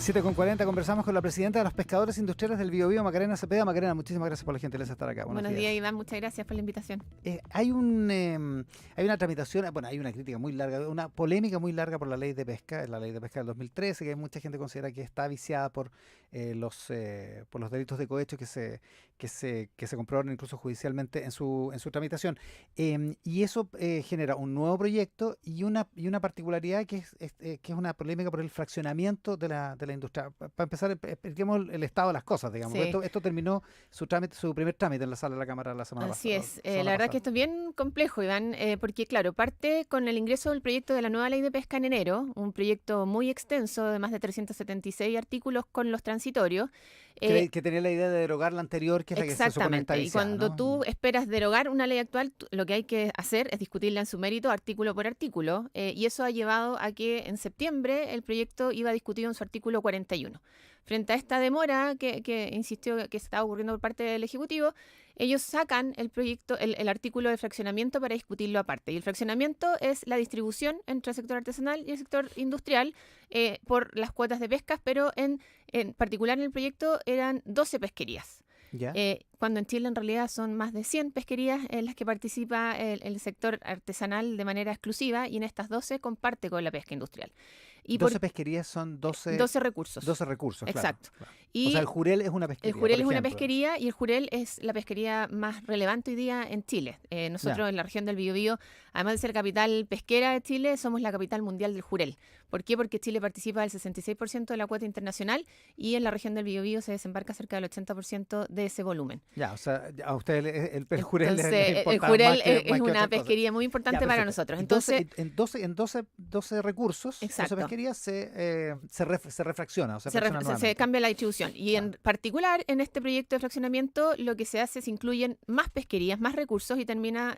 7:40 conversamos con la presidenta de los pescadores industriales del Biobío, Macarena Cepeda. Macarena, muchísimas gracias por la gentileza de estar acá. Buenos días, Iván. Muchas gracias por la invitación. Hay una tramitación, hay una crítica muy larga, una polémica muy larga por la ley de pesca, la ley de pesca del 2013, que mucha gente considera que está viciada por los delitos de cohecho que se comprobaron incluso judicialmente en su tramitación. Y eso genera un nuevo proyecto y una particularidad que es una polémica por el fraccionamiento de la industria. Para empezar, expliquemos el estado de las cosas, digamos. Sí. Esto terminó su primer trámite en la sala de la Cámara la semana pasada. Así es. La verdad que esto es bien complejo, Iván, porque claro, parte con el ingreso del proyecto de la nueva ley de pesca en enero, un proyecto muy extenso de más de 376 artículos con los transitorios. Que tenía la idea de derogar la anterior, que es la que se supone está Exactamente. Y cuando ¿no? tú esperas derogar una ley actual, lo que hay que hacer es discutirla en su mérito artículo por artículo, y eso ha llevado a que en septiembre el proyecto iba discutido en su artículo 41. Frente a esta demora que insistió que se estaba ocurriendo por parte del Ejecutivo, ellos sacan el proyecto, el artículo de fraccionamiento para discutirlo aparte. Y el fraccionamiento es la distribución entre el sector artesanal y el sector industrial por las cuotas de pescas, pero en particular en el proyecto eran 12 pesquerías. ¿Ya? Cuando en Chile en realidad son más de 100 pesquerías en las que participa el sector artesanal de manera exclusiva, y en estas 12 comparte con la pesca industrial. Y 12 pesquerías son 12 recursos. 12 recursos, Exacto. Claro. Y o sea, el Jurel es una pesquería. el Jurel es por una ejemplo. pesquería, y el Jurel es la pesquería más relevante hoy día en Chile. Nosotros en la región del Biobío, además de ser capital pesquera de Chile, somos la capital mundial del Jurel. ¿Por qué? Porque Chile participa del 66% de la cuota internacional y en la región del Biobío se desembarca cerca del 80% de ese volumen. Ya, o sea, a usted el Jurel Entonces, le el Jurel es más que una otras pesquería muy importante para nosotros. Entonces, en 12 recursos, exacto. 12 pesquerías se refracciona, o sea, se cambia la distribución. Y en particular, en este proyecto de fraccionamiento, lo que se hace es incluyen más pesquerías, más recursos, y termina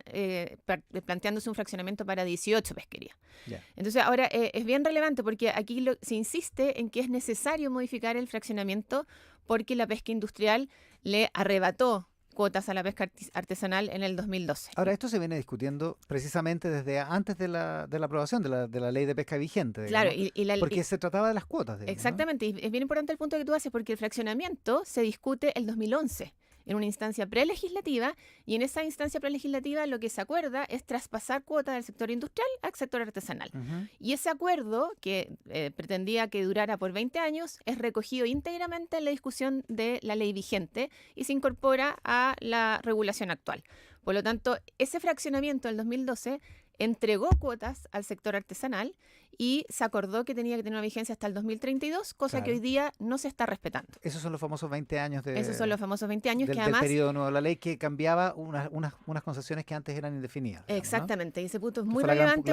planteándose un fraccionamiento para 18 pesquerías. Yeah. Entonces, ahora es bien relevante porque aquí se insiste en que es necesario modificar el fraccionamiento porque la pesca industrial le arrebató cuotas a la pesca artesanal en el 2012. Ahora, esto se viene discutiendo precisamente desde antes de la aprobación de la ley de pesca vigente. Claro, porque se trataba de las cuotas. Digamos, exactamente, ¿no? Y es bien importante el punto que tú haces, porque el fraccionamiento se discute el 2011 en una instancia prelegislativa, y en esa instancia prelegislativa lo que se acuerda es traspasar cuotas del sector industrial al sector artesanal. Y ese acuerdo, que pretendía que durara por 20 años, es recogido íntegramente en la discusión de la ley vigente y se incorpora a la regulación actual. Por lo tanto, ese fraccionamiento del 2012 entregó cuotas al sector artesanal y se acordó que tenía que tener una vigencia hasta el 2032, cosa que hoy día no se está respetando. Esos son los famosos 20 años Esos son los famosos 20 años del periodo nuevo de la ley, que cambiaba unas concesiones que antes eran indefinidas. Digamos, exactamente, ¿no? Y ese punto es muy relevante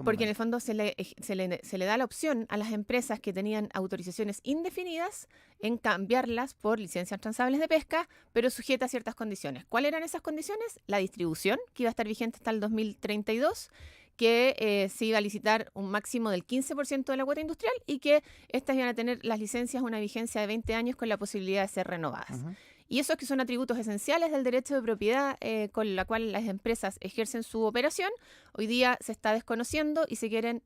porque en el fondo se le da la opción a las empresas que tenían autorizaciones indefinidas en cambiarlas por licencias transables de pesca, pero sujeta a ciertas condiciones. ¿Cuáles eran esas condiciones? La distribución, que iba a estar vigente hasta el 2032, que se iba a licitar un máximo del 15% de la cuota industrial, y que estas iban a tener las licencias una vigencia de 20 años con la posibilidad de ser renovadas. Y esos que son atributos esenciales del derecho de propiedad con la cual las empresas ejercen su operación, hoy día se está desconociendo y se quieren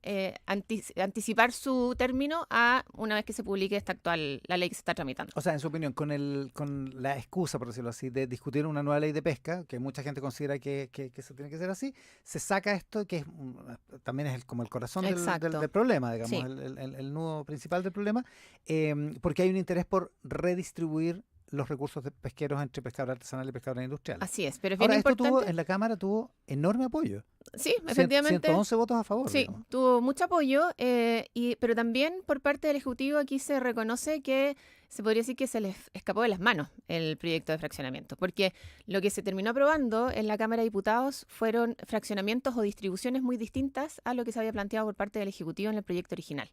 anticipar su término a una vez que se publique la ley que se está tramitando. O sea, en su opinión, con la excusa, por decirlo así, de discutir una nueva ley de pesca, que mucha gente considera que se tiene que hacer así, se saca esto que también es como el corazón del problema, digamos, sí. el nudo principal del problema, porque hay un interés por redistribuir los recursos pesqueros entre pescadores artesanales y pescadores industriales. Así es, pero es bien Ahora, importante. En la Cámara tuvo enorme apoyo. Sí, efectivamente. 111 votos a favor. Sí, digamos. Tuvo mucho apoyo, pero también por parte del Ejecutivo aquí se reconoce que se podría decir que se les escapó de las manos el proyecto de fraccionamiento, porque lo que se terminó aprobando en la Cámara de Diputados fueron fraccionamientos o distribuciones muy distintas a lo que se había planteado por parte del Ejecutivo en el proyecto original.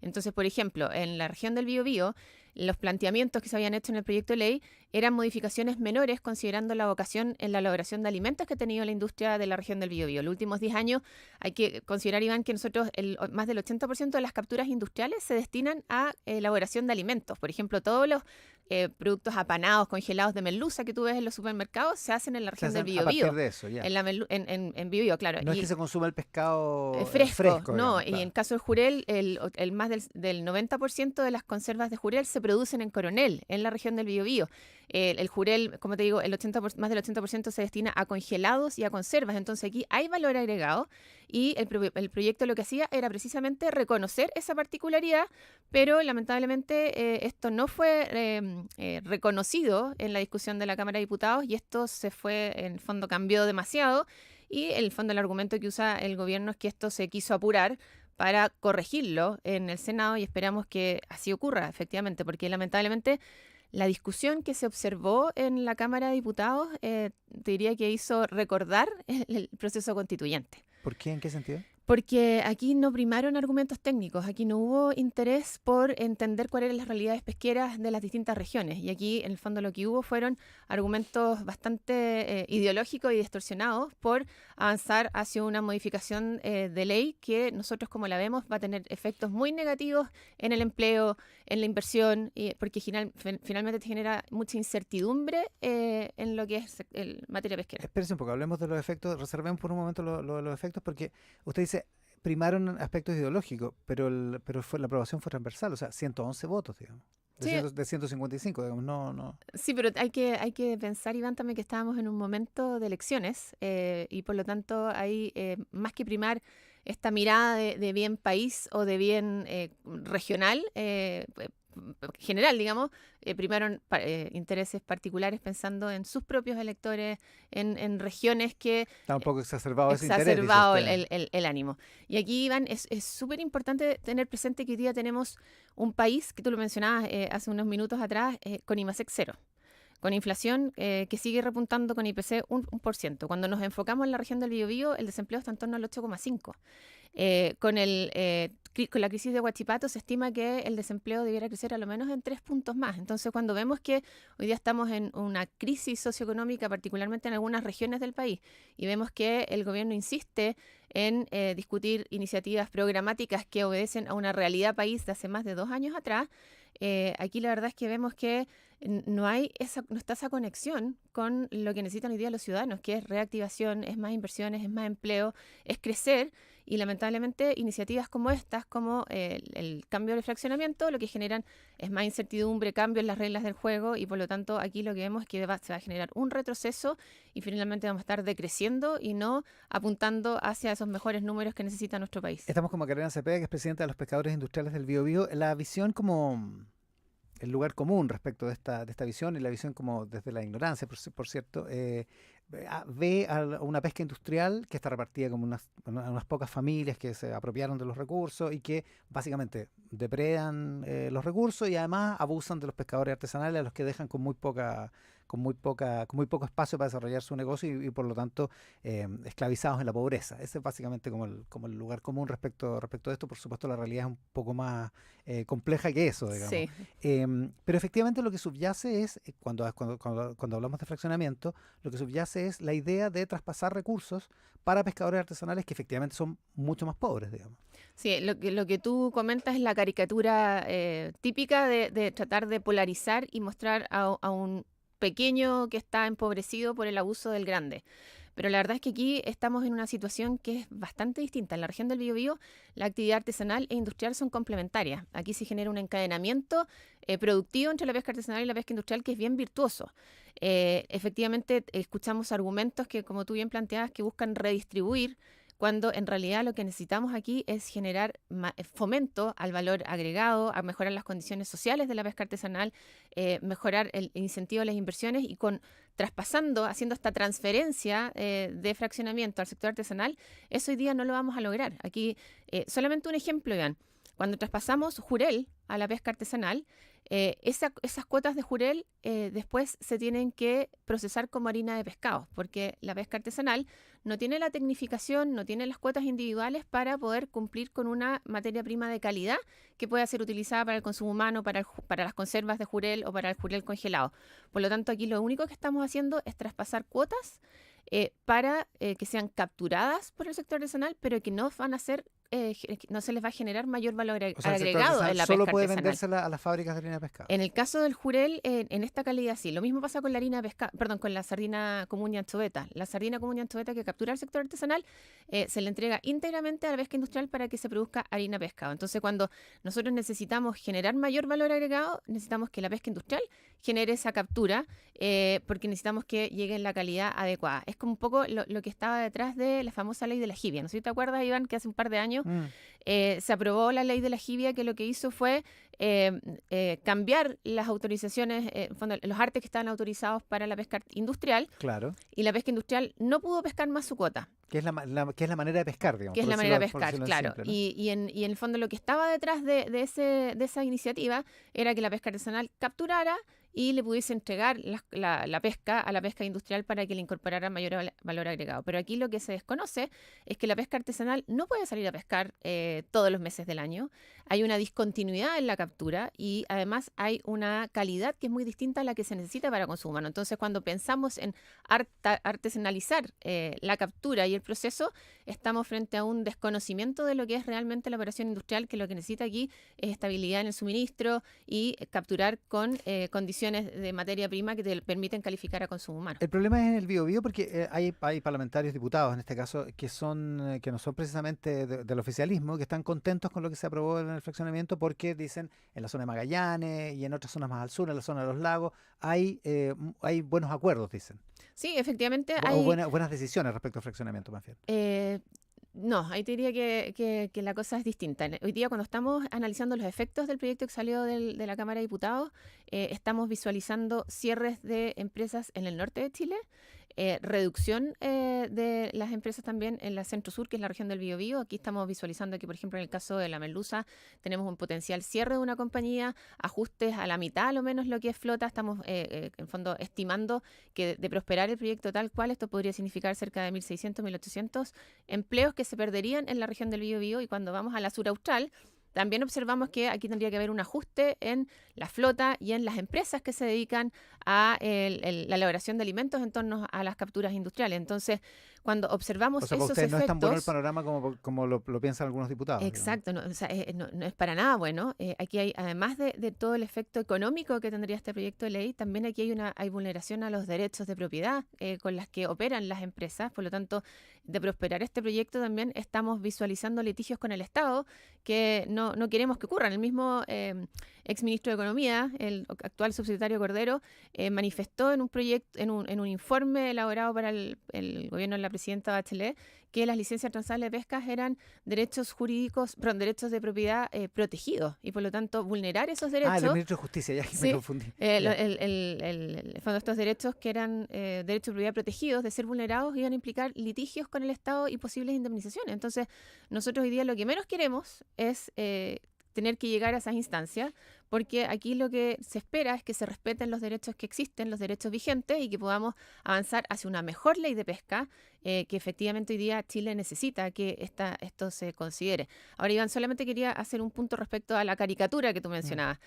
Entonces, por ejemplo, en la región del Biobío, los planteamientos que se habían hecho en el proyecto de ley eran modificaciones menores, considerando la vocación en la elaboración de alimentos que ha tenido la industria de la región del Biobío. Los últimos 10 años hay que considerar, Iván, que nosotros más del 80% de las capturas industriales se destinan a elaboración de alimentos. Por ejemplo, todos productos apanados, congelados de merluza que tú ves en los supermercados, se hacen en la región del Biobío. A partir de eso, ya. En Biobío, claro. No es que se consuma el pescado fresco, no. Digamos, y en caso del jurel, el más del 90% de las conservas de jurel se producen en Coronel, en la región del Biobío. El jurel, como te digo, más del 80% se destina a congelados y a conservas. Entonces aquí hay valor agregado y el proyecto lo que hacía era precisamente reconocer esa particularidad, pero lamentablemente esto no fue reconocido en la discusión de la Cámara de Diputados y esto en el fondo cambió demasiado y en el fondo el argumento que usa el gobierno es que esto se quiso apurar para corregirlo en el Senado y esperamos que así ocurra efectivamente, porque lamentablemente la discusión que se observó en la Cámara de Diputados te diría que hizo recordar el proceso constituyente. ¿Por qué? ¿En qué sentido? Porque aquí no primaron argumentos técnicos, aquí no hubo interés por entender cuáles eran las realidades pesqueras de las distintas regiones. Y aquí, en el fondo, lo que hubo fueron argumentos bastante ideológicos y distorsionados por avanzar hacia una modificación de ley que nosotros, como la vemos, va a tener efectos muy negativos en el empleo, en la inversión, porque finalmente te genera mucha incertidumbre en lo que es materia pesquera. Espérese un poco, hablemos de los efectos, reservemos por un momento los efectos, porque usted dice primaron aspectos ideológicos, pero la aprobación fue transversal, o sea, 111 votos, digamos. De 155, digamos, no. Sí, pero hay que pensar, Iván, también que estábamos en un momento de elecciones y por lo tanto hay más que primar esta mirada de bien país o de bien regional, general, digamos, primaron intereses particulares pensando en sus propios electores, en regiones que... Está un poco exacerbado ese interés. Exacerbado el ánimo. Y aquí, Iván, es súper importante tener presente que hoy día tenemos un país, que tú lo mencionabas hace unos minutos atrás, con IMASEC 0. Con inflación que sigue repuntando con IPC 1%. Cuando nos enfocamos en la región del Biobío, el desempleo está en torno al 8,5%. Con la crisis de Huachipato se estima que el desempleo debiera crecer a lo menos en 3 puntos más. Entonces, cuando vemos que hoy día estamos en una crisis socioeconómica, particularmente en algunas regiones del país, y vemos que el gobierno insiste en discutir iniciativas programáticas que obedecen a una realidad país de hace más de 2 años atrás, aquí la verdad es que vemos que no está esa conexión con lo que necesitan hoy día los ciudadanos, que es reactivación, es más inversiones, es más empleo, es crecer. Y lamentablemente iniciativas como estas, como el cambio de fraccionamiento, lo que generan es más incertidumbre, cambio en las reglas del juego y por lo tanto aquí lo que vemos es que se va a generar un retroceso y finalmente vamos a estar decreciendo y no apuntando hacia esos mejores números que necesita nuestro país. Estamos con Macarena Cepeda, que es presidenta de los pescadores industriales del Biobío. La visión como el lugar común respecto de esta visión y la visión como desde la ignorancia, por cierto, ve a una pesca industrial que está repartida como unas pocas familias que se apropiaron de los recursos y que básicamente depredan los recursos y además abusan de los pescadores artesanales a los que dejan con muy poco espacio para desarrollar su negocio y por lo tanto esclavizados en la pobreza. Ese es básicamente como el lugar común respecto de esto. Por supuesto la realidad es un poco más compleja que eso, digamos. Sí. Pero efectivamente lo que subyace es, cuando hablamos de fraccionamiento, lo que subyace es la idea de traspasar recursos para pescadores artesanales que efectivamente son mucho más pobres, digamos. Sí, lo que tú comentas es la caricatura típica de tratar de polarizar y mostrar a un pequeño que está empobrecido por el abuso del grande. Pero la verdad es que aquí estamos en una situación que es bastante distinta. En la región del Biobío, la actividad artesanal e industrial son complementarias. Aquí se genera un encadenamiento productivo entre la pesca artesanal y la pesca industrial que es bien virtuoso. Efectivamente, escuchamos argumentos que, como tú bien planteabas, que buscan redistribuir, cuando en realidad lo que necesitamos aquí es generar fomento al valor agregado, a mejorar las condiciones sociales de la pesca artesanal, mejorar el incentivo a las inversiones y haciendo esta transferencia de fraccionamiento al sector artesanal, eso hoy día no lo vamos a lograr. Aquí, solamente un ejemplo, Iván. Cuando traspasamos jurel a la pesca artesanal, esas cuotas de jurel después se tienen que procesar como harina de pescado, porque la pesca artesanal no tiene la tecnificación, no tiene las cuotas individuales para poder cumplir con una materia prima de calidad que pueda ser utilizada para el consumo humano, para las conservas de jurel o para el jurel congelado. Por lo tanto, aquí lo único que estamos haciendo es traspasar cuotas para que sean capturadas por el sector artesanal, pero que no van a ser no se les va a generar mayor valor agregado en la pesca artesanal. Solo puede vendérsela a las fábricas de harina de pescado. En el caso del jurel, en esta calidad sí. Lo mismo pasa con la harina de pescado, perdón, con la sardina común y anchoveta. La sardina común y anchoveta que captura el sector artesanal se le entrega íntegramente a la pesca industrial para que se produzca harina de pescado. Entonces, cuando nosotros necesitamos generar mayor valor agregado, necesitamos que la pesca industrial genere esa captura, porque necesitamos que llegue en la calidad adecuada. Es como un poco lo que estaba detrás de la famosa ley de la jibia. No sé si te acuerdas, Iván, que hace un par de años se aprobó la ley de la jibia, que lo que hizo fue cambiar las autorizaciones, en fondo, los artes que estaban autorizados para la pesca industrial. Claro. Y la pesca industrial no pudo pescar más su cuota. Que es que es la manera de pescar, digamos. Que es la manera de pescar, claro. Simple, ¿no? Y en el fondo lo que estaba detrás de esa iniciativa era que la pesca artesanal capturara y le pudiese entregar la pesca a la pesca industrial para que le incorporara mayor valor agregado. Pero aquí lo que se desconoce es que la pesca artesanal no puede salir a pescar todos los meses del año. Hay una discontinuidad en la captura y además hay una calidad que es muy distinta a la que se necesita para consumo humano. Entonces, cuando pensamos en artesanalizar la captura y el proceso, estamos frente a un desconocimiento de lo que es realmente la operación industrial, que lo que necesita aquí es estabilidad en el suministro y capturar con condiciones de materia prima que te permiten calificar a consumo humano. El problema es en el biobío porque hay parlamentarios, diputados en este caso, que no son precisamente del oficialismo, que están contentos con lo que se aprobó en el fraccionamiento porque dicen en la zona de Magallanes y en otras zonas más al sur, en la zona de los lagos, hay buenos acuerdos, dicen. Sí, efectivamente hay buenas decisiones respecto al fraccionamiento, más bien. No, ahí te diría que la cosa es distinta. Hoy día, cuando estamos analizando los efectos del proyecto que salió de la Cámara de Diputados, estamos visualizando cierres de empresas en el norte de Chile, reducción de las empresas también en la centro-sur, que es la región del Biobío. Aquí estamos visualizando que, por ejemplo, en el caso de la merluza, tenemos un potencial cierre de una compañía, ajustes a la mitad, a lo menos lo que es flota. Estamos, en fondo, estimando que de prosperar el proyecto tal cual, esto podría significar cerca de 1.600, 1.800 empleos que se perderían en la región del Biobío. Y cuando vamos a la sur austral, también observamos que aquí tendría que haber un ajuste en la flota y en las empresas que se dedican a la elaboración de alimentos en torno a las capturas industriales. Entonces, cuando observamos esos efectos... no es tan bueno el panorama como lo piensan algunos diputados. Exacto, no es para nada bueno. Aquí hay, además de todo el efecto económico que tendría este proyecto de ley, también aquí hay vulneración a los derechos de propiedad con las que operan las empresas. Por lo tanto, de prosperar este proyecto también estamos visualizando litigios con el Estado que no queremos que ocurran. El mismo exministro de Economía, el actual subsecretario Cordero, manifestó en un proyecto, en un informe elaborado para el gobierno de la presidenta Bachelet, que las licencias transables de pescas eran derechos de propiedad protegidos, y por lo tanto vulnerar esos derechos... el ministro de Justicia, ya que me confundí. El fondo de estos derechos, que eran derechos de propiedad protegidos, de ser vulnerados, iban a implicar litigios con el Estado y posibles indemnizaciones. Entonces, nosotros hoy día lo que menos queremos es tener que llegar a esas instancias, porque aquí lo que se espera es que se respeten los derechos que existen, los derechos vigentes, y que podamos avanzar hacia una mejor ley de pesca, que efectivamente hoy día Chile necesita que esto se considere. Ahora, Iván, solamente quería hacer un punto respecto a la caricatura que tú mencionabas.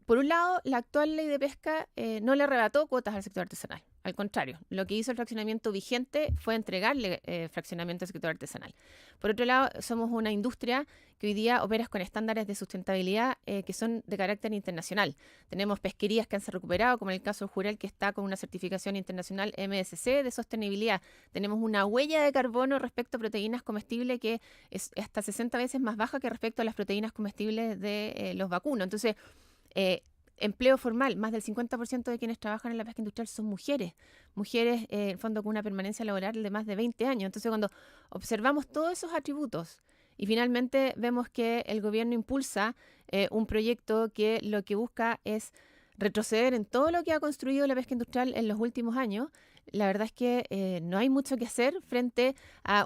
Por un lado, la actual ley de pesca no le arrebató cuotas al sector artesanal. Al contrario, lo que hizo el fraccionamiento vigente fue entregarle fraccionamiento al sector artesanal. Por otro lado, somos una industria que hoy día opera con estándares de sustentabilidad que son de carácter internacional. Tenemos pesquerías que han se recuperado, como en el caso del Jurel, que está con una certificación internacional MSC de sostenibilidad. Tenemos una huella de carbono respecto a proteínas comestibles que es hasta 60 veces más baja que respecto a las proteínas comestibles de los vacunos. Entonces, empleo formal, más del 50% de quienes trabajan en la pesca industrial son mujeres, en el fondo con una permanencia laboral de más de 20 años. Entonces, cuando observamos todos esos atributos y finalmente vemos que el gobierno impulsa un proyecto que lo que busca es retroceder en todo lo que ha construido la pesca industrial en los últimos años, la verdad es que no hay mucho que hacer frente a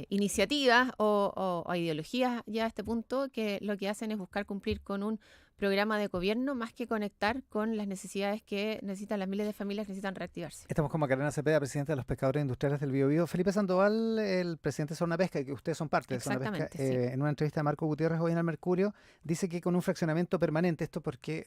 iniciativas o a ideologías ya a este punto, que lo que hacen es buscar cumplir con un programa de gobierno más que conectar con las necesidades que necesitan las miles de familias que necesitan reactivarse. Estamos con Macarena Cepeda, presidenta de los pescadores industriales del Biobío. Felipe Sandoval, el presidente de Zona Pesca, que ustedes son parte de Zona Pesca, sí. En una entrevista de Marco Gutiérrez hoy en El Mercurio, dice que con un fraccionamiento permanente, esto porque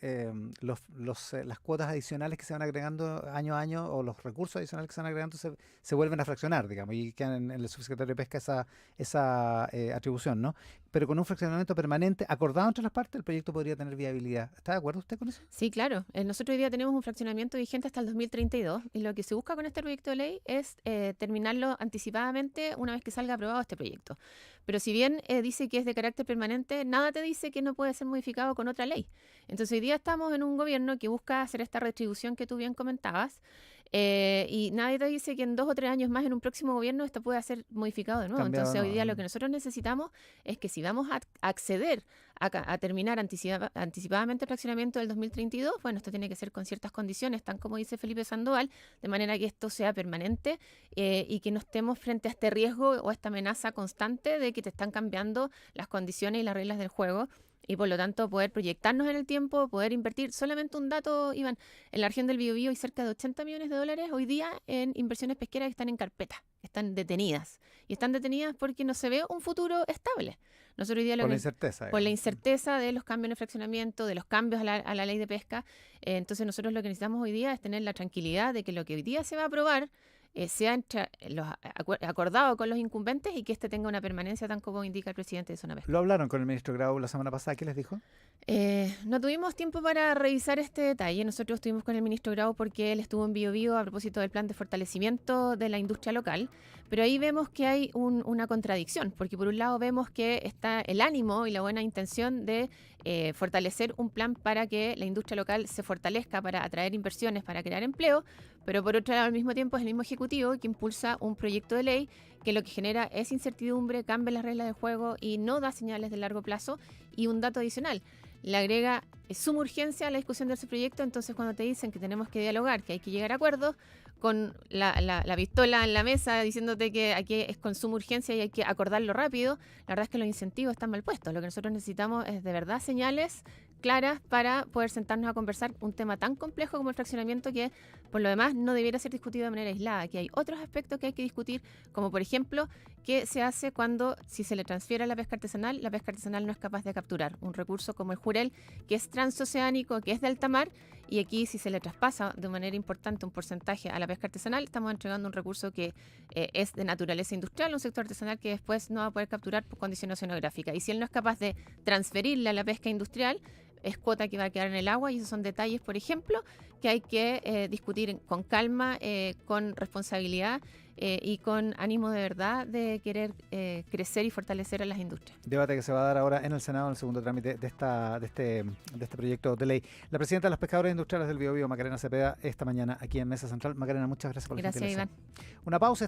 las cuotas adicionales que se van agregando año a año, o los recursos adicionales que se van agregando, se vuelven a fraccionar, digamos, y quedan en el subsecretario de Pesca esa atribución, ¿no? pero con un fraccionamiento permanente acordado entre las partes, el proyecto podría tener viabilidad. ¿Está de acuerdo usted con eso? Sí, claro. Nosotros hoy día tenemos un fraccionamiento vigente hasta el 2032 y lo que se busca con este proyecto de ley es terminarlo anticipadamente una vez que salga aprobado este proyecto. Pero si bien dice que es de carácter permanente, nada te dice que no puede ser modificado con otra ley. Entonces hoy día estamos en un gobierno que busca hacer esta redistribución que tú bien comentabas. Y nadie te dice que en 2 o 3 años más en un próximo gobierno esto puede ser modificado de nuevo. Entonces hoy día lo que nosotros necesitamos es que si vamos a acceder a terminar anticipadamente el fraccionamiento del 2032, bueno, esto tiene que ser con ciertas condiciones, tan como dice Felipe Sandoval, de manera que esto sea permanente y que no estemos frente a este riesgo o a esta amenaza constante de que te están cambiando las condiciones y las reglas del juego. Y por lo tanto poder proyectarnos en el tiempo, poder invertir. Solamente un dato, Iván, en la región del Biobío hay cerca de 80 millones de dólares hoy día en inversiones pesqueras que están en carpeta, están detenidas. Y están detenidas porque no se ve un futuro estable. Nosotros hoy día por la incerteza. Por la incerteza de los cambios en el fraccionamiento, de los cambios a la ley de pesca. Entonces nosotros lo que necesitamos hoy día es tener la tranquilidad de que lo que hoy día se va a aprobar sea acordado con los incumbentes y que este tenga una permanencia tan como indica el presidente de Zona Pesca. ¿Lo hablaron con el ministro Grau la semana pasada? ¿Qué les dijo? No tuvimos tiempo para revisar este detalle. Nosotros estuvimos con el ministro Grau porque él estuvo en Biobío a propósito del plan de fortalecimiento de la industria local, pero ahí vemos que hay una contradicción, porque por un lado vemos que está el ánimo y la buena intención de fortalecer un plan para que la industria local se fortalezca, para atraer inversiones, para crear empleo, pero por otro lado al mismo tiempo es el mismo ejecutivo que impulsa un proyecto de ley que lo que genera es incertidumbre, cambia las reglas de juego y no da señales de largo plazo. Y un dato adicional, le agrega suma urgencia a la discusión de ese proyecto. Entonces cuando te dicen que tenemos que dialogar, que hay que llegar a acuerdos, con la pistola en la mesa diciéndote que aquí es con suma urgencia y hay que acordarlo rápido, la verdad es que los incentivos están mal puestos. Lo que nosotros necesitamos es de verdad señales claras para poder sentarnos a conversar un tema tan complejo como el fraccionamiento, que por lo demás no debiera ser discutido de manera aislada, que hay otros aspectos que hay que discutir, como por ejemplo qué se hace cuando si se le transfiere a la pesca artesanal no es capaz de capturar un recurso como el jurel, que es transoceánico, que es de alta mar, y aquí si se le traspasa de manera importante un porcentaje a la pesca artesanal, estamos entregando un recurso que es de naturaleza industrial, un sector artesanal que después no va a poder capturar por condiciones oceanográficas. Y si él no es capaz de transferirle a la pesca industrial, es cuota que va a quedar en el agua, y esos son detalles, por ejemplo, que hay que discutir con calma, con responsabilidad y con ánimo de verdad de querer crecer y fortalecer a las industrias. Debate que se va a dar ahora en el Senado en el segundo trámite de este proyecto de ley. La presidenta de las pescadoras industriales del Biobío, Macarena Cepeda, esta mañana aquí en Mesa Central. Macarena, muchas gracias por la gentileza. Gracias, Iván. Una pausa.